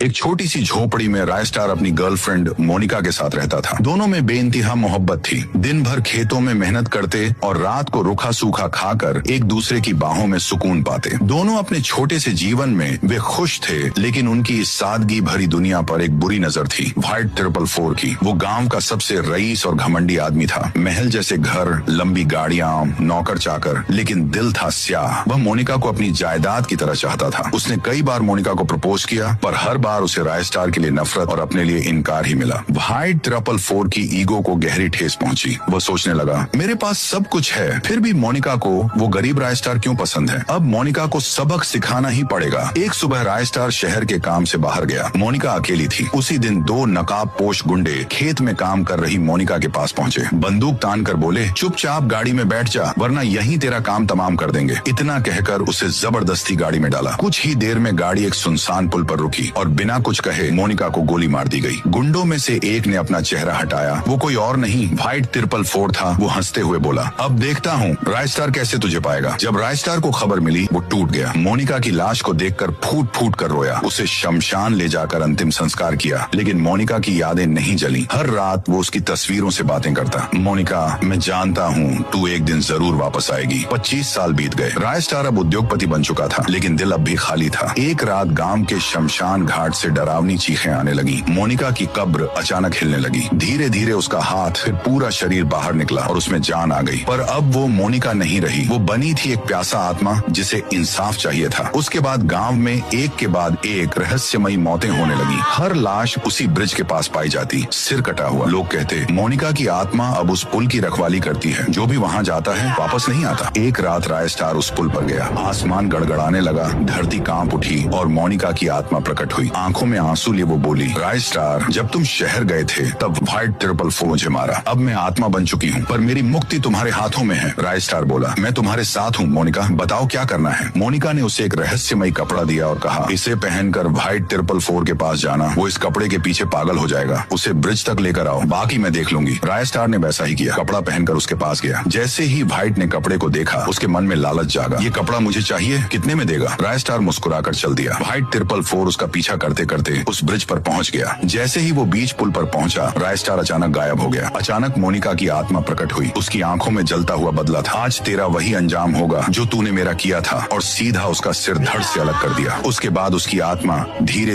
एक छोटी सी झोपड़ी में रायस्टार अपनी गर्लफ्रेंड मोनिका के साथ रहता था। दोनों में बेइंतहा मोहब्बत थी। दिन भर खेतों में मेहनत करते और रात को रूखा सूखा खाकर एक दूसरे की बाहों में सुकून पाते। दोनों अपने छोटे से जीवन में वे खुश थे, लेकिन उनकी इस सादगी भरी दुनिया पर एक बुरी नजर थी, व्हाइट 444 की। वो गांव का सबसे रईस और घमंडी आदमी था। महल जैसे घर, लंबी गाड़ियां, नौकर चाकर, लेकिन दिल था स्याह। वह मोनिका को अपनी जायदाद की तरह चाहता था। उसने कई बार मोनिका को प्रपोज किया, पर हर बार उसे रायस्टार के लिए नफरत और अपने लिए इनकार ही मिला। व्हाइट 444 की ईगो को गहरी ठेस पहुंची। वो सोचने लगा, मेरे पास सब कुछ है, फिर भी मोनिका को वो गरीब रायस्टार क्यों पसंद है। अब मोनिका को सबक सिखाना ही पड़ेगा। एक सुबह रायस्टार शहर के काम से बाहर गया। मोनिका अकेली थी। उसी दिन 2 नकाबपोश गुंडे खेत में काम कर रही मोनिका के पास पहुंचे। बंदूक तान कर बोले, चुपचाप गाड़ी में बैठ जा, वरना यहीं तेरा काम तमाम कर देंगे। इतना कहकर उसे जबरदस्ती गाड़ी में डाला। कुछ ही देर में गाड़ी एक सुनसान पुल पर रुकी और बिना कुछ कहे मोनिका को गोली मार दी गई। गुंडों में से एक ने अपना चेहरा हटाया। वो कोई और नहीं, व्हाइट 444 था। वो हंसते हुए बोला, अब देखता हूँ रायस्टार कैसे तुझे पाएगा। जब रायस्टार को खबर मिली, वो टूट गया। मोनिका की लाश को देखकर फूट फूट कर रोया। उसे शमशान ले जाकर अंतिम संस्कार किया, लेकिन मोनिका की यादें नहीं जली। हर रात वो उसकी तस्वीरों से बातें करता। मोनिका, मैं जानता हूँ तू एक दिन जरूर वापस आएगी। 25 साल बीत गए। रायस्टार अब उद्योगपति बन चुका था, लेकिन दिल अब भी खाली था। एक रात गांव के शमशान घाट से डरावनी चीखें आने लगी। मोनिका की कब्र अचानक हिलने लगी। धीरे धीरे उसका हाथ, फिर पूरा शरीर बाहर निकला और उसमें जान आ गई। पर अब वो मोनिका नहीं रही। वो बनी थी एक प्यासा आत्मा जिसे इंसाफ चाहिए था। उसके बाद गांव में एक के बाद एक रहस्यमयी मौतें होने लगी। हर लाश उसी ब्रिज के पास पाई जाती, सिर कटा हुआ। लोग कहते, मोनिका की आत्मा अब उस पुल की रखवाली करती है। जो भी वहाँ जाता है वापस नहीं आता। एक रात रायस्टार उस पुल पर गया। आसमान गड़गड़ाने लगा, धरती कांप उठी और मोनिका की आत्मा प्रकट हुई। आंखों में आंसू लिए वो बोली, रायस्टार, जब तुम शहर गए थे तब व्हाइट 444 मुझे मारा। अब मैं आत्मा बन चुकी हूँ, पर मेरी मुक्ति तुम्हारे हाथों में है। रायस्टार बोला, मैं तुम्हारे साथ हूँ मोनिका, बताओ क्या करना है। मोनिका ने उसे एक रहस्यमयी कपड़ा दिया और कहा, इसे पहनकर व्हाइट 444 के पास जाना। वो इस कपड़े के पीछे पागल हो जाएगा। उसे ब्रिज तक लेकर आओ, बाकी मैं देख लूंगी। रायस्टार ने वैसा ही किया। कपड़ा पहनकर उसके पास गया। जैसे ही व्हाइट ने कपड़े को देखा, उसके मन में लालच जागा। ये कपड़ा मुझे चाहिए, कितने में देगा। रायस्टार मुस्कुराकर चल दिया। व्हाइट 444 उसका पीछा करते करते उस ब्रिज पर पहुंच गया। जैसे ही वो बीच पुल पर पहुंचा, रायस्टार अचानक गायब हो गया। अचानक मोनिका की आत्मा प्रकट हुई। उसकी आंखों में जलता हुआ बदला था। आज तेरा वही अंजाम होगा जो तूने मेरा किया था, और सीधा उसका सिर धड़ से अलग कर दिया। उसके बाद उसकी आत्मा धीरे